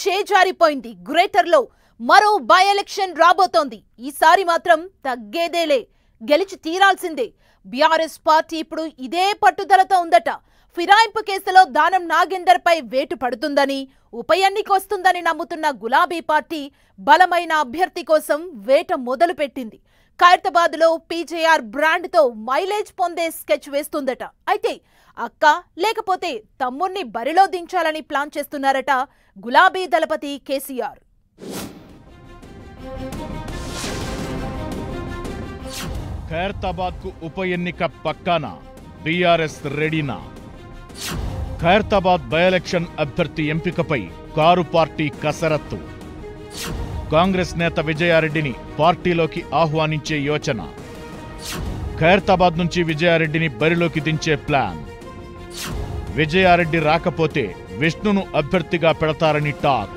చేజారిపోయింది. గ్రేటర్లో మరో by election రాబోతోంది. ఈసారి మాత్రం తగ్గేదేలే, గెలిచి తీరాల్సిందే. బీఆర్ఎస్ పార్టీ ఇప్పుడు ఇదే పట్టుదలతో ఉందట. ఫిరాయింపు కేసులో దానం నాగేందర్ పై వేటు పడుతుందని, ఉప ఎన్నిక వస్తుందని నమ్ముతున్న గులాబీ పార్టీ బలమైన అభ్యర్థి కోసం వేట మొదలుపెట్టింది. ఖైరతాబాద్ లో పీజేఆర్ బ్రాండ్ తో మైలేజ్ పొందే స్కెచ్ వేస్తుందట. అయితే అక్క లేకపోతే తమ్ముణ్ణి బరిలో దించాలని ప్లాన్ చేస్తున్నారట గులాబీ దళపతి కేసీఆర్. ఖైరతాబాద్ కు ఉప ఎన్నిక పక్కాన, బీఆర్ఎస్ రెడీనా? ఖైరతాబాద్ బై ఎలక్షన్ అభ్యర్థి ఎంపికపై కారు పార్టీ కసరత్తు. కాంగ్రెస్ నేత విజయారెడ్డిని పార్టీలోకి ఆహ్వానించే యోచన. ఖైరతాబాద్ నుంచి విజయారెడ్డిని బరిలోకి దించే ప్లాన్. విజయారెడ్డి రాకపోతే విష్ణును అభ్యర్థిగా పెడతారని టాక్.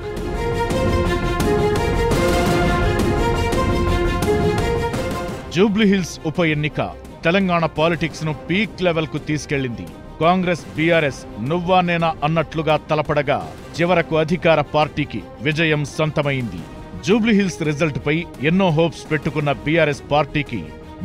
జూబ్లీహిల్స్ ఉప ఎన్నిక తెలంగాణ పాలిటిక్స్ ను పీక్ లెవెల్ కు తీసుకెళ్లింది. కాంగ్రెస్ బీఆర్ఎస్ నువ్వా నేనా అన్నట్లుగా తలపడగా చివరకు అధికార పార్టీకి విజయం సొంతమైంది. జూబ్లీహిల్స్ రిజల్ట్ పై ఎన్నో హోప్స్ పెట్టుకున్న బీఆర్ఎస్ పార్టీకి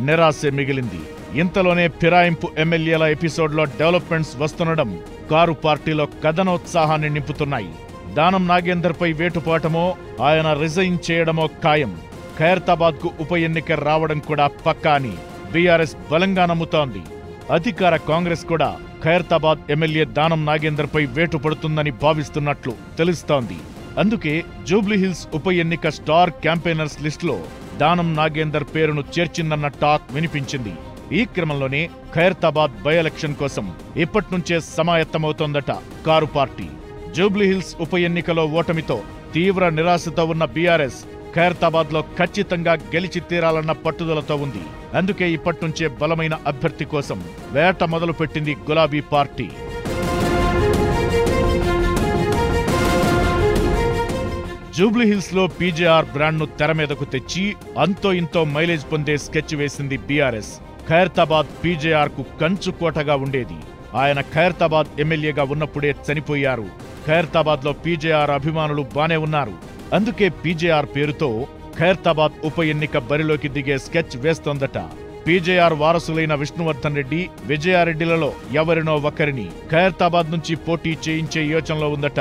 నిరాశే మిగిలింది. ఇంతలోనే ఫిరాయింపు ఎమ్మెల్యేల ఎపిసోడ్లో డెవలప్మెంట్స్ వస్తుండడం కారు పార్టీలో కథనోత్సాహాన్ని నింపుతున్నాయి. దానం నాగేందర్ పై వేటుపాటమో, ఆయన రిజైన్ చేయడమో ఖాయం. ఖైరతాబాద్ కు ఉప ఎన్నిక రావడం కూడా పక్కా అని బీఆర్ఎస్ బలంగా నమ్ముతోంది. అధికార కాంగ్రెస్ కూడా ఖైరతాబాద్ ఎమ్మెల్యే దానం నాగేందర్ పై వేటు పడుతుందని భావిస్తున్నట్లు తెలుస్తోంది. అందుకే జూబ్లీహిల్స్ ఉప ఎన్నిక స్టార్ క్యాంపెయినర్స్ లిస్టులో దానం నాగేందర్ పేరును చేర్చిందన్న టాక్ వినిపించింది. ఈ క్రమంలోనే ఖైరతాబాద్ బై ఎలక్షన్ కోసం ఇప్పట్నుంచే సమాయత్తమవుతోందట కారు పార్టీ. జూబ్లీహిల్స్ ఉప ఎన్నికలో ఓటమితో తీవ్ర నిరాశతో ఉన్న బీఆర్ఎస్ ఖైరతాబాద్ లో ఖచ్చితంగా గెలిచి తీరాలన్న పట్టుదలతో ఉంది. అందుకే ఇప్పట్నుంచే బలమైన అభ్యర్థి కోసం వేట మొదలుపెట్టింది గులాబీ పార్టీ. జూబ్లీహిల్స్ లో పీజేఆర్ బ్రాండ్ ను తెర మీదకు తెచ్చి అంతో ఇంతో మైలేజ్ పొందే స్కెచ్ వేసింది బీఆర్ఎస్. ఖైరతాబాద్ పీజేఆర్ కు కంచుకోటగా ఉండేది. ఆయన ఖైరతాబాద్ ఎమ్మెల్యేగా ఉన్నప్పుడే చనిపోయారు. ఖైరతాబాద్ లో పీజేఆర్ అభిమానులు బానే ఉన్నారు. అందుకే పీజేఆర్ పేరుతో ఖైరతాబాద్ ఉప ఎన్నిక బరిలోకి దిగే స్కెచ్ వేస్తోందట. పీజేఆర్ వారసులైన విష్ణువర్ధన్ రెడ్డి, విజయారెడ్డిలలో ఎవరినో ఒకరిని ఖైరతాబాద్ నుంచి పోటీ చేయించే యోచనలో ఉందట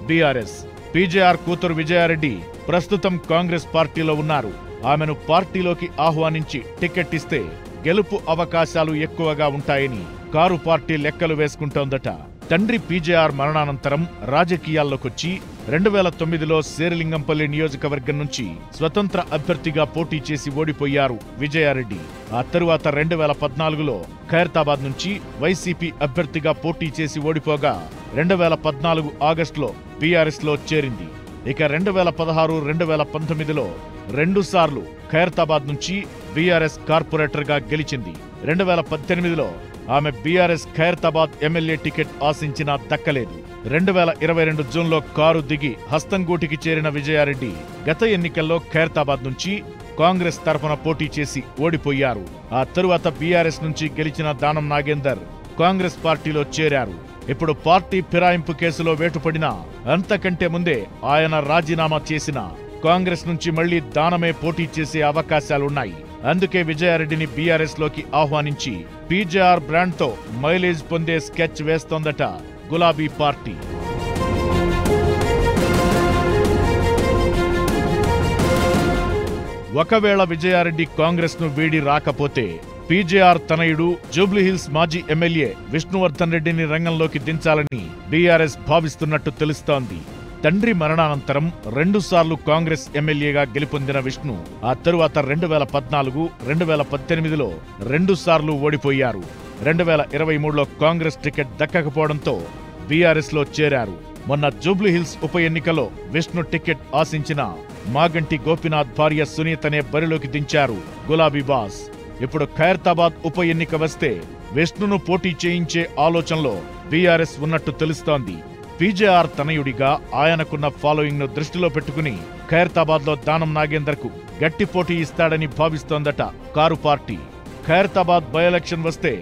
బీఆర్ఎస్. పీజేఆర్ కూతురు విజయారెడ్డి ప్రస్తుతం కాంగ్రెస్ పార్టీలో ఉన్నారు. ఆమెను పార్టీలోకి ఆహ్వానించి టికెట్ ఇస్తే గెలుపు అవకాశాలు ఎక్కువగా ఉంటాయని కారు పార్టీ లెక్కలు వేసుకుంటోందట. తండ్రి పీజేఆర్ మరణానంతరం రాజకీయాల్లోకొచ్చి 2009లో శేరిలింగంపల్లి నియోజకవర్గం నుంచి స్వతంత్ర అభ్యర్థిగా పోటీ చేసి ఓడిపోయారు విజయారెడ్డి. ఆ తరువాత 2014లో ఖైరతాబాద్ నుంచి వైసీపీ అభ్యర్థిగా పోటీ చేసి ఓడిపోగా 2014 ఆగస్టులో బీఆర్ఎస్ లో చేరింది. ఇక 2016, 2019లో 2 సార్లు ఖైరతాబాద్ నుంచి బీఆర్ఎస్ కార్పొరేటర్ గా గెలిచింది. 2018లో ఆమె బీఆర్ఎస్ ఖైరతాబాద్ ఎమ్మెల్యే టికెట్ ఆశించినా దక్కలేదు. 2022 జూన్లో కారు దిగి హస్తంగూటికి చేరిన విజయారెడ్డి గత ఎన్నికల్లో ఖైరతాబాద్ నుంచి కాంగ్రెస్ తరఫున పోటీ చేసి ఓడిపోయారు. ఆ తరువాత బీఆర్ఎస్ నుంచి గెలిచిన దానం నాగేందర్ కాంగ్రెస్ పార్టీలో చేరారు. ఇప్పుడు పార్టీ ఫిరాయింపు కేసులో వేటుపడినా అంతకంటే ముందే ఆయన రాజీనామా చేసిన కాంగ్రెస్ నుంచి మళ్లీ దానమే పోటీ చేసే అవకాశాలున్నాయి. అందుకే విజయారెడ్డిని బీఆర్ఎస్ లోకి ఆహ్వానించి పీజేఆర్ బ్రాండ్ తో మైలేజ్ పొందే స్కెచ్ వేస్తోందట గులాబీ పార్టీ. ఒకవేళ విజయారెడ్డి కాంగ్రెస్ ను వీడి రాకపోతే పీజేఆర్ తనయుడు జూబ్లీహిల్స్ మాజీ ఎమ్మెల్యే విష్ణువర్ధన్ రెడ్డిని రంగంలోకి దించాలని బీఆర్ఎస్ భావిస్తున్నట్టు తెలుస్తోంది. తండ్రి మరణానంతరం 2 సార్లు కాంగ్రెస్ ఎమ్మెల్యేగా గెలుపొందిన విష్ణు ఆ తరువాత 2014, 2018లో 2 సార్లు ఓడిపోయారు. 2023లో కాంగ్రెస్ టికెట్ దక్కకపోవడంతో బీఆర్ఎస్ లో చేరారు. మొన్న జూబ్లీహిల్స్ ఉప ఎన్నికలో విష్ణు టికెట్ ఆశించిన మాగంటి గోపీనాథ్ భార్య సునీతనే బరిలోకి దించారు గులాబీ బాస్. ఇప్పుడు ఖైరతాబాద్ ఉప ఎన్నిక వస్తే విష్ణును పోటీ చేయించే ఆలోచనలో బీఆర్ఎస్ ఉన్నట్టు తెలుస్తోంది. పీజేఆర్ తనయుడిగా ఆయనకున్న ఫాలోయింగ్ ను దృష్టిలో పెట్టుకుని ఖైరతాబాద్ లో దానం నాగేందర్ కు గట్టి పోటీ ఇస్తాడని భావిస్తోందట car party. Khairatabad by election వస్తే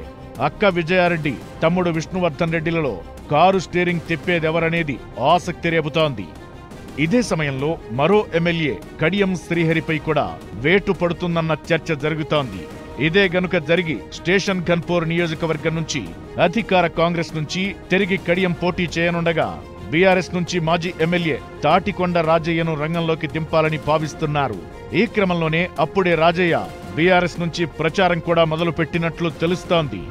అక్క విజయారెడ్డి, తమ్ముడు విష్ణువర్ధన్ రెడ్డిలలో కారు స్టీరింగ్ తిప్పేదెవరనేది ఆసక్తి రేపుతోంది. ఇదే సమయంలో మరో ఎమ్మెల్యే కడియం శ్రీహరిపై కూడా వేటు పడుతుందన్న చర్చ జరుగుతోంది. ఇదే గనుక జరిగి స్టేషన్ ఘన్పూర్ నియోజకవర్గం నుంచి అధికార కాంగ్రెస్ నుంచి తిరిగి కడియం పోటీ చేయనుండగా బీఆర్ఎస్ నుంచి మాజీ ఎమ్మెల్యే తాటికొండ రాజయ్యను రంగంలోకి దింపాలని భావిస్తున్నారు. ఈ క్రమంలోనే అప్పుడే రాజయ్య బీఆర్ఎస్ నుంచి ప్రచారం కూడా మొదలుపెట్టినట్లు తెలుస్తోంది.